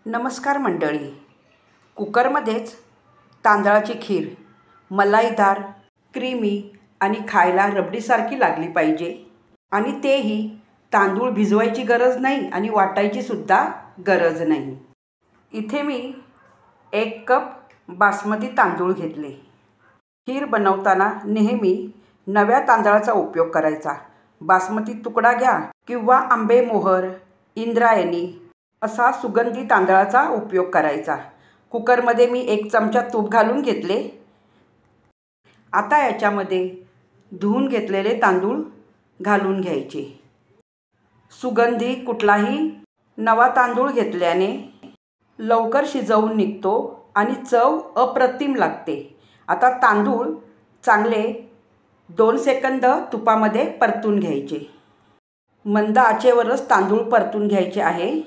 नमस्कार मंडळी. कुकरमध्येच तांदळाची खीर मलाईदार, क्रीमी आणि खायला रबडीसारखी लागली पाहिजे. आणि तेही तांदूळ भिजवायची गरज नाही आणि वाटायची सुद्धा गरज नाही. इथे मी 1 कप बासमती तांदूळ घेतले. खीर बनवताना नेहमी नव्या तांदळाचा उपयोग करायचा. बासमती तुकडा घ्या किंवा आंबेमोहर, इंद्रायणी असा सुगंधी तांदळाचा उपयोग करायचा. कुकरमध्ये मी 1 चमचा तूप घालून घेतले. आता याच्यामध्ये धुवून घेतलेले तांदूळ घालून घ्यायचे. सुगंधी कुठलाही नवा तांदूळ घेतल्याने लवकर शिजवून निघतो आणि चव अप्रतिम लागते. आता तांदूळ चांगले 2 सेकंद तुपामध्ये परतून घ्यायचे. मंद आचेवरच तांदूळ परतून घ्यायचे आहे.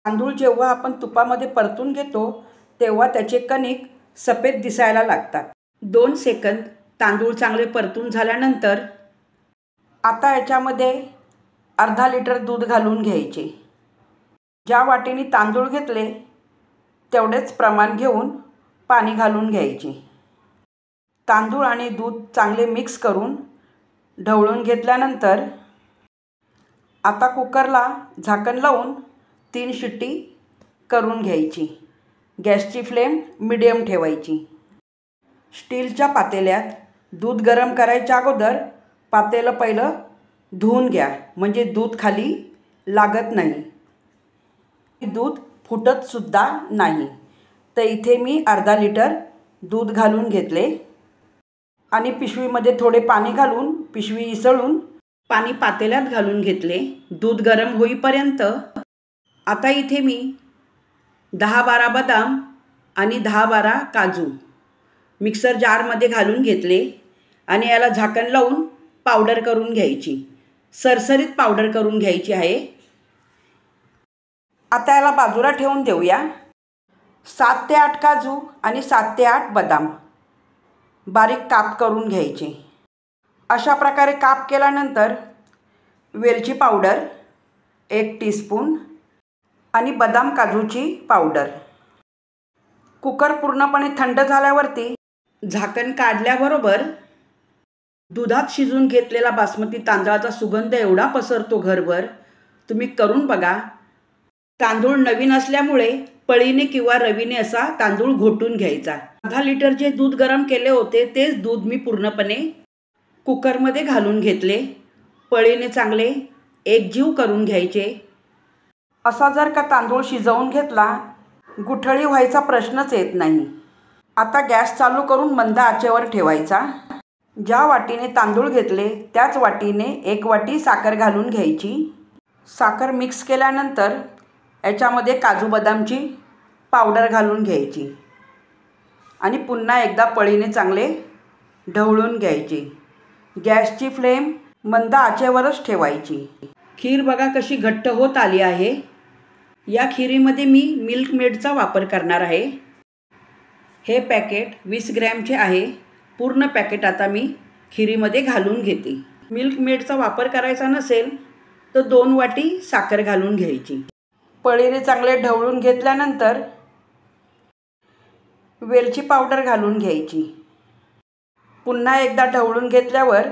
तांदूळ जेव्हा आपण तुपामध्ये परतून घेतो तेव्हा त्याचे कणिक सफेद दिसायला लागतात. 2 सेकंद तांदूळ चांगले परतून झाल्यानंतर आता याच्यामध्ये अर्धा लिटर दूध घालून घ्यायचे. ज्या वाटीने तांदूळ घेतले तेवढेच प्रमाण घेऊन पाणी घालून घ्यायचे. तांदूळ आणि दूध चांगले मिक्स करून ढवळून घेतल्यानंतर आता कुकरला झाकण लावून 3 शिट्टी करून घ्यायची. गॅसची फ्लेम मीडियम ठेवायची. स्टीलच्या पातेल्यात दूध गरम करायच्या अगोदर पातेलं पहिलं धुवून घ्या, म्हणजे दूध खाली लागत नाही, दूध फुटतसुद्धा नाही. तर इथे मी अर्धा लिटर दूध घालून घेतले आणि पिशवीमध्ये थोडे पाणी घालून पिशवी इसळून पाणी पातेल्यात घालून घेतले. दूध गरम होईपर्यंत आता इथे मी 10-12 बदाम आणि 10-12 काजू मिक्सर जारमध्ये घालून घेतले आणि याला झाकण लावून पावडर करून घ्यायची. सरसरीत पावडर करून घ्यायची आहे. आता याला बाजूला ठेवून देऊया. 7 ते 8 काजू आणि 7 ते 8 बदाम बारीक काप करून घ्यायचे. अशा प्रकारे काप केल्यानंतर वेलची पावडर 1 टीस्पून आणि बदाम काजूची पावडर. कुकर पूर्णपणे थंड झाल्यावरती झाकण काढल्याबरोबर दुधात शिजून घेतलेला बासमती तांदळाचा सुगंध एवढा पसरतो घरभर. तुम्ही करून बघा. तांदूळ नवीन असल्यामुळे पळीने किंवा रवीने असा तांदूळ घोटून घ्यायचा. अर्धा लिटर जे दूध गरम केले होते तेच दूध मी पूर्णपणे कुकरमध्ये घालून घेतले. पळीने चांगले एकजीव करून घ्यायचे. असा जर का तांदूळ शिजवून घेतला गुठळी व्हायचा प्रश्नच येत नाही. आता गॅस चालू करून मंद आचेवर ठेवायचा. ज्या वाटीने तांदूळ घेतले त्याच वाटीने 1 वाटी साखर घालून घ्यायची. साखर मिक्स केल्यानंतर याच्यामध्ये काजू बदामची पावडर घालून घ्यायची आणि पुन्हा एकदा पळीने चांगले ढवळून घ्यायचे. गॅसची फ्लेम मंद आचेवरच ठेवायची. खीर बघा कशी घट्ट होत आली आहे. या खिरीमध्ये मी मिल्क मेडचा वापर करणार आहे. हे पॅकेट 20 ग्रॅमचे आहे. पूर्ण पॅकेट आता मी खिरीमध्ये घालून घेते. मिल्क मेडचा वापर करायचा नसेल तर 2 वाटी साखर घालून घ्यायची. पळीने चांगले ढवळून घेतल्यानंतर वेलची पावडर घालून घ्यायची. पुन्हा एकदा ढवळून घेतल्यावर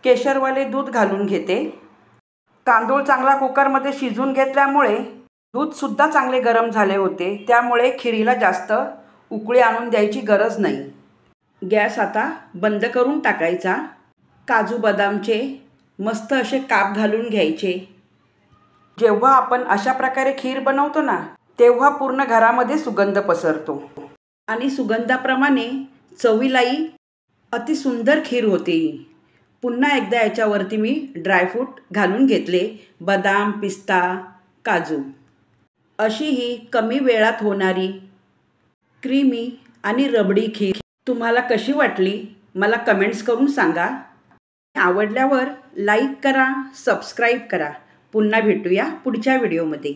केशरवाले दूध घालून घेते. तांदूळ चांगला कुकरमध्ये शिजून घेतल्यामुळे दूधसुद्धा चांगले गरम झाले होते, त्यामुळे खिरीला जास्त उकळी आणून द्यायची गरज नाही. गॅस आता बंद करून टाकायचा. काजू बदामचे मस्त असे काप घालून घ्यायचे. जेव्हा आपण अशा प्रकारे खीर बनवतो ना तेव्हा पूर्ण घरामध्ये सुगंध पसरतो आणि सुगंधाप्रमाणे चवीलाही अतिसुंदर खीर होते. पुन्हा एकदा याच्यावरती मी ड्रायफ्रूट घालून घेतले. बदाम, पिस्ता, काजू. अशी ही कमी वेळात होणारी क्रीमी आणि रबडी खीर तुम्हाला कशी वाटली मला कमेंट्स करून सांगा. आवडल्यावर लाईक करा, सबस्क्राईब करा. पुन्हा भेटूया पुढच्या व्हिडिओमध्ये.